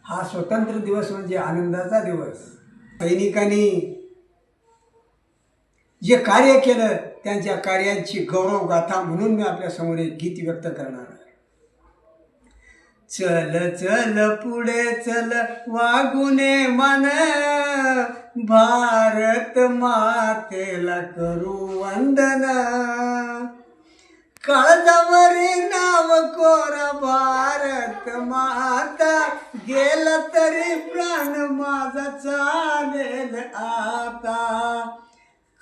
हा स्वतंत्र दिवस म्हणजे आनंदाचा दिवस. सैनिकांनी जे कार्य केलं त्यांच्या कार्यांची गौरव गाथा म्हणून मी आपल्या समोर एक गीत व्यक्त करणार आहे. चल चल पुढे चल वागुने मान, भारत मातेला करू वंदन. काळजावरी नाव कोरा भारत माता, गेला तरी प्राण माझा चालेल आता.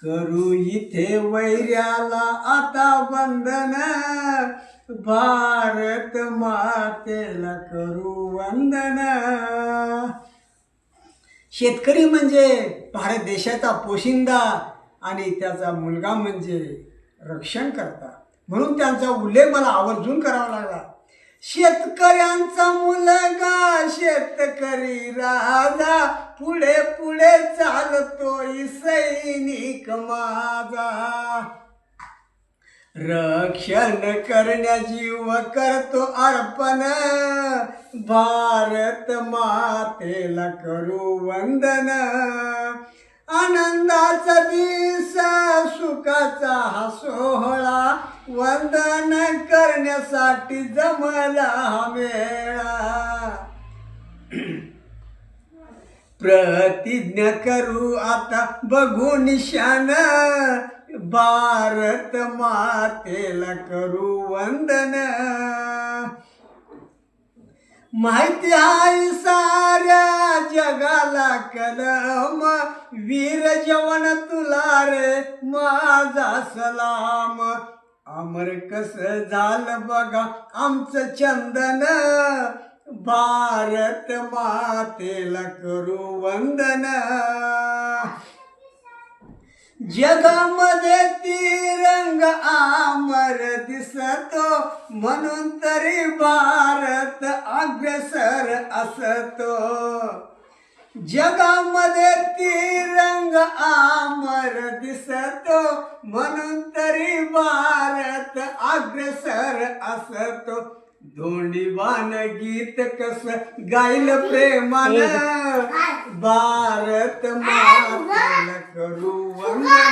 करू इथे वैर्याला आता वंदन, भारत मातेला करू वंदन. शेतकरी म्हणजे भारत देशाचा पोशिंदा आणि त्याचा मुलगा म्हणजे रक्षण करता, म्हणून त्यांचा उल्लेख मला आवर्जून करावा लागला. शेतकऱ्यांचा मुलगा शेतकरी राजा, पुढे पुढे चालतोय सैनिक माझा. रक्षण करण्या जीव करतो अर्पण, भारत मातेला करू वंदन. आनंदाचा दिवस सुखाचा हा सोहळा, वंदन करण्यासाठी जमला हा मेळा. प्रतिज्ञा करू आता बघू निशान, भारत मातेला करू वंदन. माहिती आहे साऱ्या जगाला कलम, वीर जवान तुला रे माझा सलाम. अमर कस झालं बघा आमचं चंदन, भारत मातेला करू वंदन. जगामध्ये तिरंग अमर दिसतो, म्हणून तरी भारत अग्रेसर असतो. जगामध्ये तिरंग अमर दिसतो, म्हणून तरी भारत अग्रेसर असतो. धोंडीबाण गीत कस गाईल प्रेमान, भारत मातेला करू वंदन.